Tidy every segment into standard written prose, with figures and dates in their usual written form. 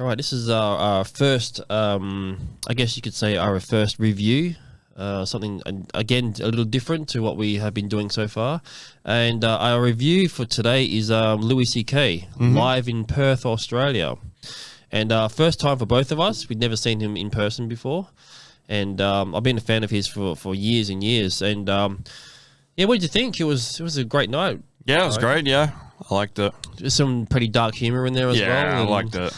Right, this is our first, I guess you could say our first review. Something, again, a little different to what we have been doing so far. And our review for today is Louis C.K. live in Perth, Australia. And first time for both of us. We'd never seen him in person before. And I've been a fan of his for years and years. And yeah, what did you think? It was a great night. Yeah, it was great, yeah. I liked it. There's some pretty dark humor in there as well. Yeah, I liked it.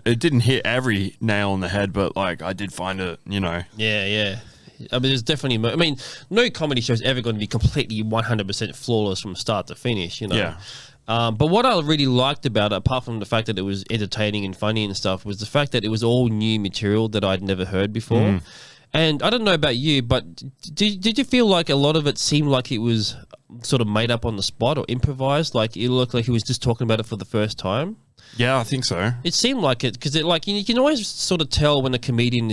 It didn't hit every nail on the head, but like I did find it, Yeah. I mean, there's definitely. I mean, no comedy show is ever going to be completely 100% flawless from start to finish. Yeah. But what I really liked about it, apart from the fact that it was entertaining and funny and stuff, was the fact that it was all new material that I'd never heard before. And I don't know about you, but did you feel like a lot of it seemed like it was sort of made up on the spot or improvised? Like it looked like he was just talking about it for the first time? Yeah, I think so. It seemed like it because you can always sort of tell when a comedian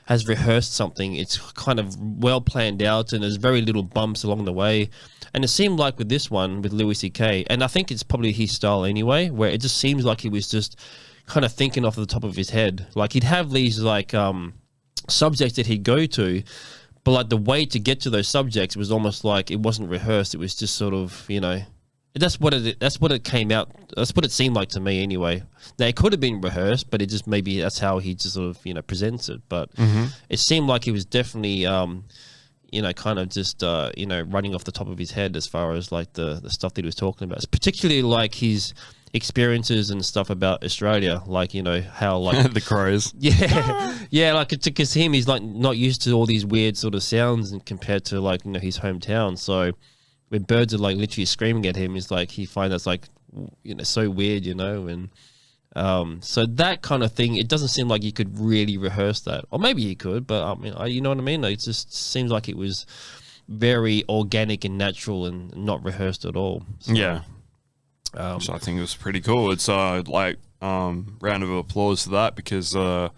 has rehearsed something. It's kind of well planned out and there's very little bumps along the way. And it seemed like with this one, with Louis C.K., and I think it's probably his style anyway, where it just seems like he was just kind of thinking off the top of his head. Like he'd have these like subjects that he'd go to, but like the way to get to those subjects was almost like it wasn't rehearsed. It was just sort of, that's what it came out. That's what it seemed like to me anyway. Now it could have been rehearsed, but it just maybe that's how he just sort of presents it. But it seemed like he was definitely kind of just running off the top of his head as far as like the stuff that he was talking about. It's particularly like his experiences and stuff about Australia, like how like the crows. Yeah, like because him, he's like not used to all these weird sort of sounds and compared to like his hometown. So when birds are like literally screaming at him, he's like he finds that's like so weird, and so that kind of thing. It doesn't seem like you could really rehearse that, or maybe you could, but I mean, you know what I mean? Like, it just seems like it was very organic and natural and not rehearsed at all. So, yeah. So I think it was pretty cool. It's round of applause for that because I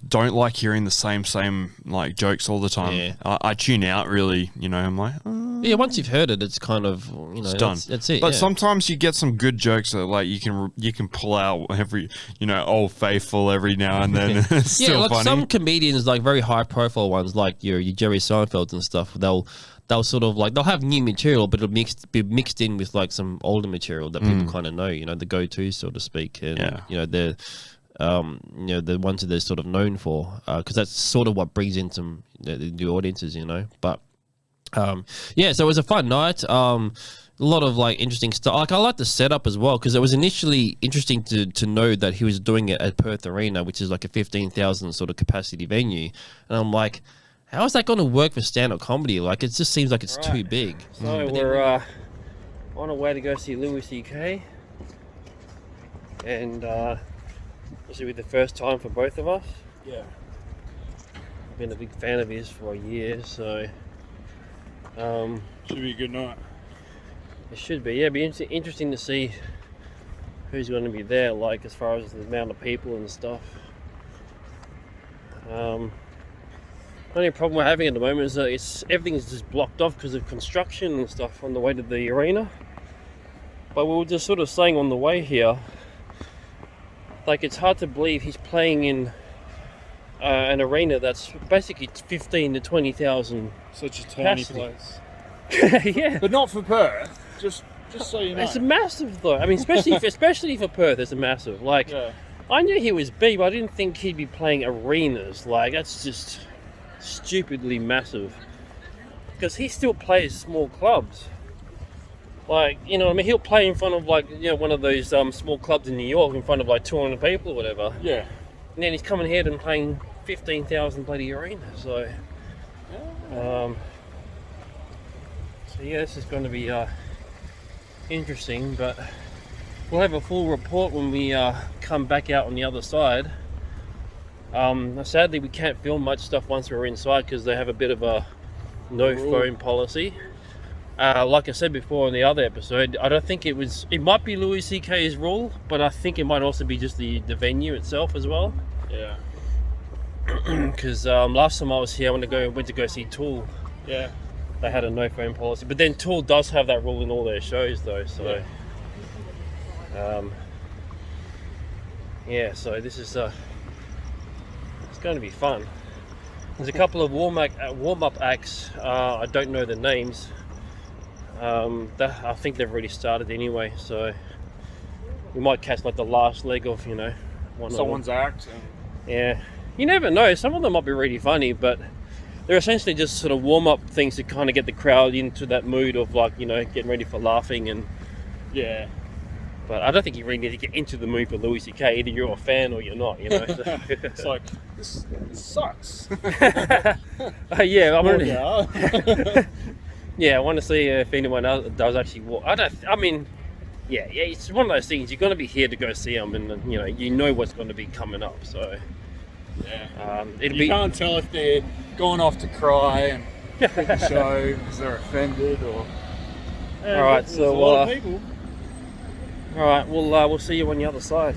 don't like hearing the same like jokes all the time. Yeah. I tune out really, I'm like yeah, once you've heard it, it's kind of it's done. That's it. But sometimes you get some good jokes that like you can pull out every Old Faithful every now and then. It's still like funny. some comedians, like very high profile ones, like your Jerry Seinfelds and stuff, they'll sort of like they'll have new material, but it'll be mixed in with like some older material that people kind of know, the go-to, so to speak, and they're the ones that they're sort of known for, because that's sort of what brings in some the audiences, But so it was a fun night. A lot of like interesting stuff. Like I like the setup as well because it was initially interesting to know that he was doing it at Perth Arena, which is like a 15,000 sort of capacity venue, and I'm like, how is that going to work for stand-up comedy? Like, it just seems like it's too big. So we're on our way to go see Louis C.K. And this will be the first time for both of us. Yeah. I've been a big fan of his for a year, so... should be a good night. It should be, yeah. It'd be interesting to see who's going to be there, like, as far as the amount of people and stuff. The only problem we're having at the moment is that everything's just blocked off because of construction and stuff on the way to the arena. But we were just sort of saying on the way here, like it's hard to believe he's playing in an arena that's basically 15 to 20,000. Such a tiny capacity. place. Yeah, But not for Perth. Just so you know. it's massive though. I mean, especially for Perth, it's a massive. Like, Yeah. I knew he was big, but I didn't think he'd be playing arenas. Like, that's just stupidly massive. Because he still plays small clubs. Like, I mean, he'll play in front of like, one of those small clubs in New York in front of like 200 people or whatever. Yeah. And then he's coming here and playing 15,000 bloody arenas. So, so yeah, this is going to be interesting, but we'll have a full report when we come back out on the other side. Sadly, we can't film much stuff once we're inside because they have a bit of a no phone policy. Like I said before in the other episode, I don't think it might be Louis C.K.'s rule, but I think it might also be just the venue itself as well. Yeah. Because last time I was here, I went to go see Tool. Yeah. They had a no phone policy, but then Tool does have that rule in all their shows though, so Yeah, so this is it's going to be fun. There's a couple of warm up acts. I don't know the names. I think they've already started anyway, so we might catch like the last leg of one Someone's act. Yeah, you never know. Some of them might be really funny, but they're essentially just sort of warm up things to kind of get the crowd into that mood of like getting ready for laughing and Yeah. But I don't think you really need to get into the mood for Louis C.K. Either you're a fan or you're not, So. It's like, this sucks. Yeah, I want Yeah. Yeah, I want to see if anyone else does actually walk. Yeah, it's one of those things. You're going to be here to go see them, and you know what's going to be coming up. So Yeah. it'll You be. can't tell if they're going off to cry and quit the show because they're offended or. All right, there's so a lot of people. All right, we'll see you on the other side.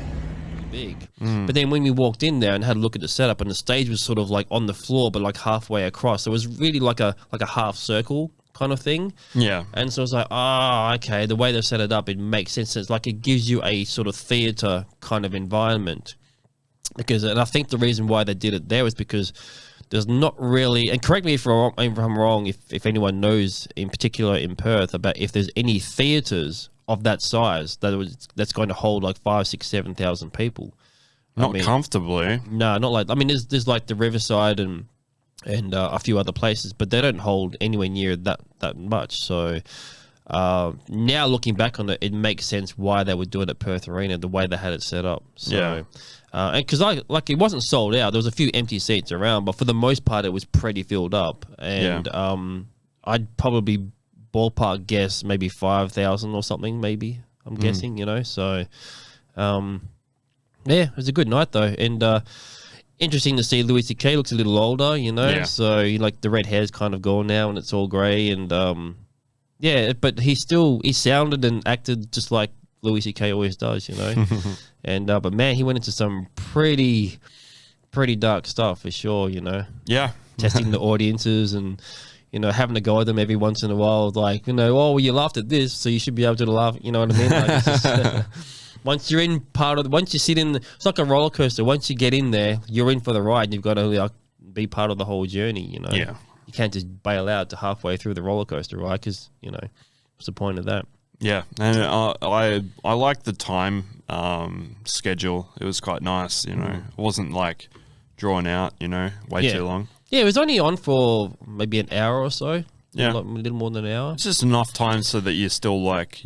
Big. But then when we walked in there and had a look at the setup, and the stage was sort of like on the floor, but like halfway across, so it was really like a half circle kind of thing. Yeah. And so I was like, okay, the way they've set it up, it makes sense. It's like it gives you a sort of theatre kind of environment. And I think the reason why they did it there was because there's not really, and correct me if I'm wrong, if anyone knows in particular in Perth about if there's any theatres of that size that's going to hold like 5, 6, 7,000 people. Not comfortably. No, not like, there's like the Riverside and a few other places, but they don't hold anywhere near that much. So now looking back on it, it makes sense why they would do it at Perth Arena, the way they had it set up. So, Yeah. and because it wasn't sold out, there was a few empty seats around, but for the most part, it was pretty filled up. And I'd probably ballpark guess maybe 5,000 or something, maybe. I'm guessing, So, yeah, it was a good night though, and interesting to see Louis C.K. looks a little older, Yeah. So like the red hair's kind of gone now and it's all grey, and yeah, but he sounded and acted just like Louis C.K. always does, and but man, he went into some pretty dark stuff for sure, Yeah. testing the audiences and having to go at them every once in a while, like well, you laughed at this, so you should be able to laugh, you know what I mean? Like, it's just, once you're in once you sit in, it's like a roller coaster. Once you get in there, you're in for the ride. And you've got to like be part of the whole journey. Yeah. You can't just bail out to halfway through the roller coaster, right? Because what's the point of that? Yeah, and I like the time schedule. It was quite nice, It wasn't like drawn out, way Yeah. too long. Yeah, it was only on for maybe an hour or so. Yeah. a little more than an hour. It's just enough time so that you're still like,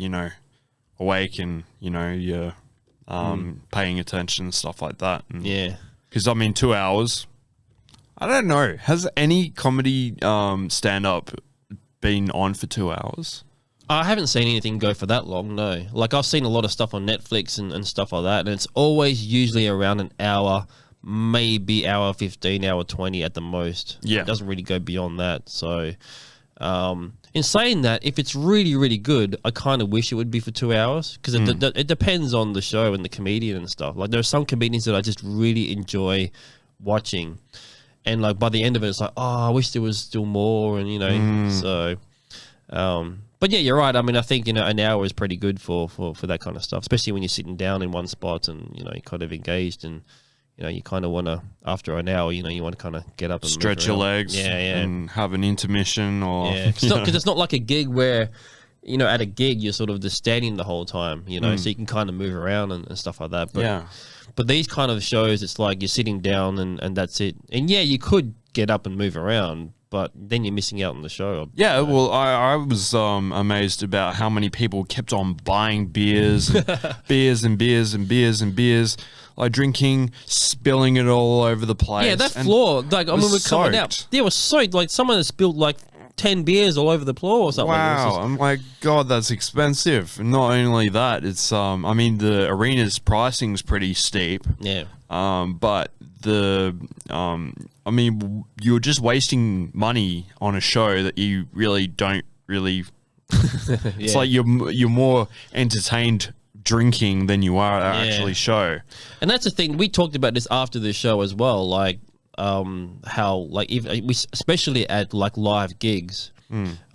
awake and, you're paying attention and stuff like that. And, Yeah. because 2 hours. I don't know. Has any comedy stand-up been on for 2 hours? I haven't seen anything go for that long, no. Like, I've seen a lot of stuff on Netflix and stuff like that, and it's always usually around an hour, maybe hour 15, hour 20 at the most. Yeah. It doesn't really go beyond that. So, in saying that, if it's really, really good, I kind of wish it would be for 2 hours, because it depends on the show and the comedian and stuff. Like, there are some comedians that I just really enjoy watching, and like by the end of it, it's like, I wish there was still more, and so... but yeah, you're right. I think an hour is pretty good for that kind of stuff, especially when you're sitting down in one spot and you're kind of engaged, and you kind of want to, after an hour, you want to kind of get up and Stretch move your around. legs, yeah, and have an intermission, or because it's not like a gig where at a gig you're sort of just standing the whole time, so you can kind of move around and stuff like that. But but these kind of shows, it's like you're sitting down and that's it. And yeah, you could get up and move around, but then you're missing out on the show. Yeah, well, I was amazed about how many people kept on buying beers, and beers and beers and beers and beers, like drinking, spilling it all over the place. Yeah, that floor, like, when we're coming out, soaked. yeah, it was soaked. Like, someone had spilled like 10 beers all over the floor or something. It was Wow, just- I'm like, God, that's expensive. And not only that, it's the arena's pricing's pretty steep. yeah. But you're just wasting money on a show that you really don't really. It's like you're more entertained drinking than you are at actually show. And that's the thing. We talked about this after the show as well. Like, how, like, especially at like live gigs,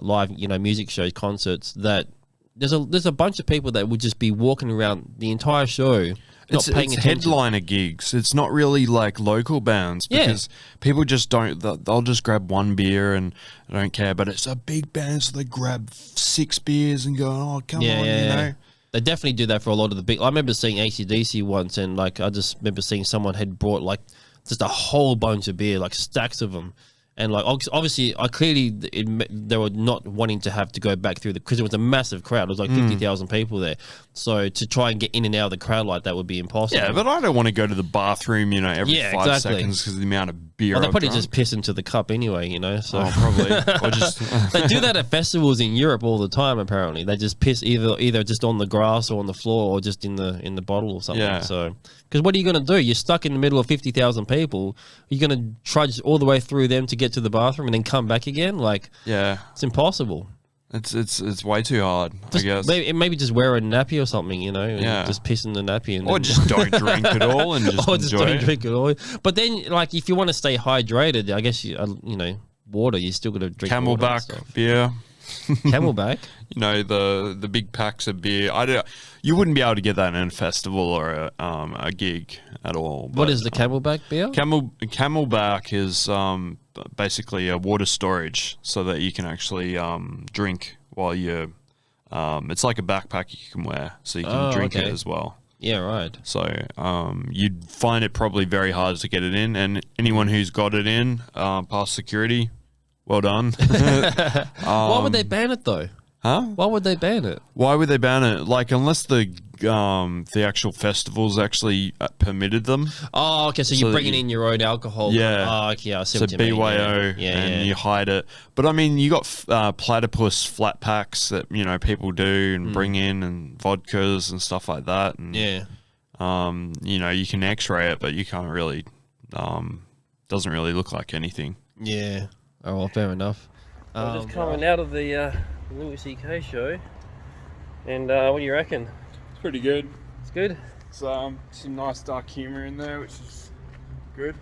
live, music shows, concerts, that there's a bunch of people that would just be walking around the entire show not paying it's attention. headliner gigs. It's not really like local bands because people just don't. They'll just grab one beer and I don't care. But it's a big band, so they grab 6 beers and go, "Oh, come on," you know. They definitely do that for a lot of the big. I remember seeing AC/DC once, and like I just remember seeing someone had brought like just a whole bunch of beer, like stacks of them. And like obviously, they were not wanting to have to go back through because it was a massive crowd. It was like 50,000 people there. So to try and get in and out of the crowd like that would be impossible. Yeah, but I don't want to go to the bathroom, you know, every 5 seconds because of the amount of beer. Well, they I've probably drunk. just piss into the cup anyway, you know. So Probably. Or just they do that at festivals in Europe all the time. Apparently, they just piss either just on the grass or on the floor or just in the bottle or something. Yeah. So, because what are you going to do? You're stuck in the middle of 50,000 people. You're going to trudge all the way through them to get to the bathroom and then come back again. Like, yeah, it's impossible. It's way too hard. Just I guess. maybe just wear a nappy or something, you know. And Yeah. just piss in the nappy and Or then, just don't drink at all and just or just enjoy don't it. drink at all. But then, like, if you want to stay hydrated, I guess you know, water. You still got to drink water and Camelback stuff. beer. Camelback. You know, the big packs of beer. You wouldn't be able to get that in a festival or a gig at all. What but, is the Camelback beer? Camelback is basically a water storage so that you can actually drink while you're. It's like a backpack you can wear, so you can drink it as well. Yeah, right. So you'd find it probably very hard to get it in, and anyone who's got it in past security, well done. Why would they ban it though? Huh? Why would they ban it? Why would they ban it? Like, unless the actual festivals actually permitted them. Oh, okay. So you're bringing in your own alcohol. Yeah. Oh, okay. I see So what you mean. BYO, Yeah, and you hide it. But I mean, you got platypus flat packs that people do and bring in, and vodkas and stuff like that. And yeah. you can X-ray it, but you can't really. Doesn't really look like anything. Yeah. Oh, well, fair enough. We're just coming out of the Louis C.K. show, and what do you reckon? It's pretty good. It's good. Some nice dark humour in there, which is good.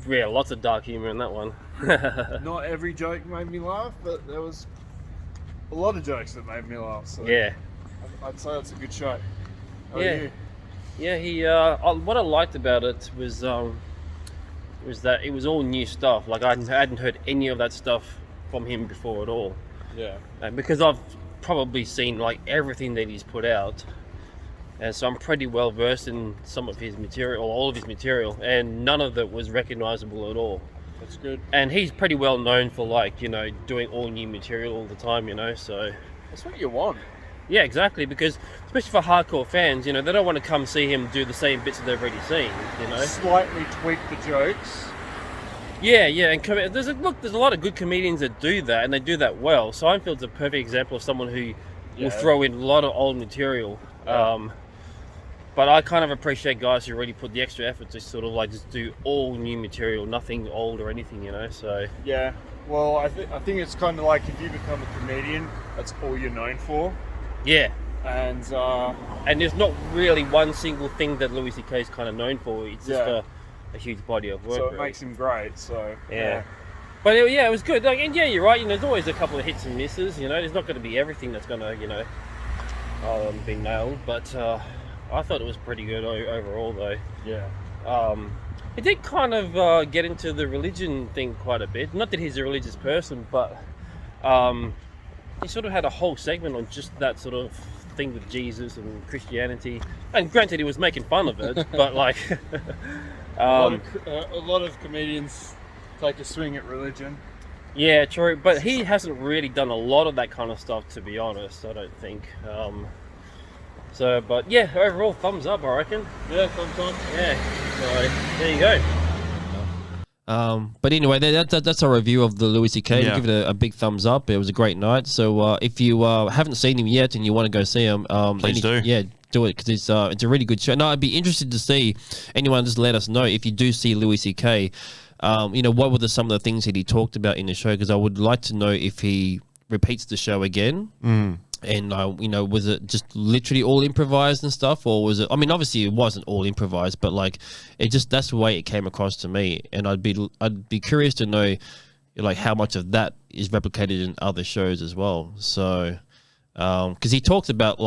Yeah, lots of dark humour in that one. Not every joke made me laugh, but there was a lot of jokes that made me laugh. So Yeah. I'd say it's a good show. How Yeah. are you? Yeah, he. What I liked about it was that it was all new stuff. Like I hadn't heard any of that stuff from him before at all. Yeah. And because I've probably seen like everything that he's put out, and so I'm pretty well versed in some of his material, all of his material, and none of it was recognizable at all. That's good. And he's pretty well known for doing all new material all the time, so That's what you want. yeah, exactly, because especially for hardcore fans, they don't want to come see him do the same bits that they've already seen, Slightly tweak the jokes. Yeah, and there's a lot of good comedians that do that, and they do that well. Seinfeld's a perfect example of someone who will throw in a lot of old material. Yeah. But I kind of appreciate guys who really put the extra effort to sort of just do all new material, nothing old or anything, so... Yeah. Well, I think it's kind of like if you become a comedian, that's all you're known for. Yeah. And there's not really one single thing that Louis C.K. is kind of known for. It's just a huge body of work. so it really. makes him great. So Yeah. But it was good. And yeah, you're right. There's always a couple of hits and misses. There's not going to be everything that's going to, be nailed. But I thought it was pretty good overall, though. Yeah. It did kind of get into the religion thing quite a bit. Not that he's a religious person, but he sort of had a whole segment on just that sort of thing with Jesus and Christianity. And granted, he was making fun of it, but a lot of comedians take a swing at religion. Yeah, true. But he hasn't really done a lot of that kind of stuff, to be honest, I don't think. But yeah, overall, thumbs up, I reckon. Yeah, thumbs up. Yeah, so there you go. But anyway, that's our review of the Louis C.K. Yeah. Give it a big thumbs up. It was a great night. So if you haven't seen him yet and you want to go see him, Please do. Yeah, do it because it's a really good show. No, I'd be interested to see anyone just let us know if you do see Louis C.K. What were some of the things that he talked about in the show? Because I would like to know if he repeats the show again. And was it just literally all improvised and stuff, or was it? I mean, obviously it wasn't all improvised, but that's the way it came across to me. And I'd be curious to know, how much of that is replicated in other shows as well. So, because he talked about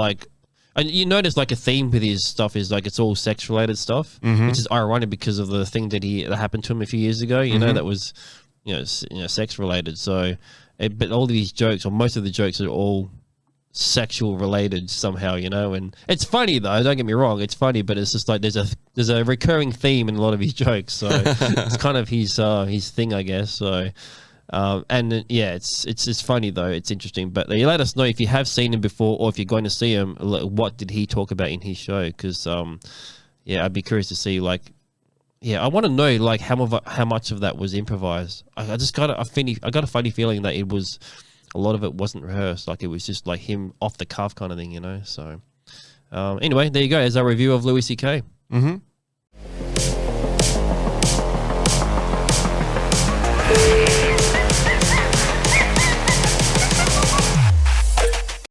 And you notice like a theme with his stuff is like it's all sex related stuff, which is ironic because of the thing that happened to him a few years ago. You know, that was sex related. So, but all of these jokes, or most of the jokes, are all sexual related somehow. You know, and it's funny though. Don't get me wrong, it's funny, but it's just like there's a recurring theme in a lot of his jokes. So it's kind of his thing, I guess. So. And yeah, it's funny though. It's interesting, but you let us know if you have seen him before or if you're going to see him. What did he talk about in his show? Because I'd be curious to see. Like, I want to know like how much of that was improvised. I got a funny feeling that it was a lot of it wasn't rehearsed. Like it was just like him off the cuff kind of thing, you know. So anyway, there you go. There's our review of Louis C.K.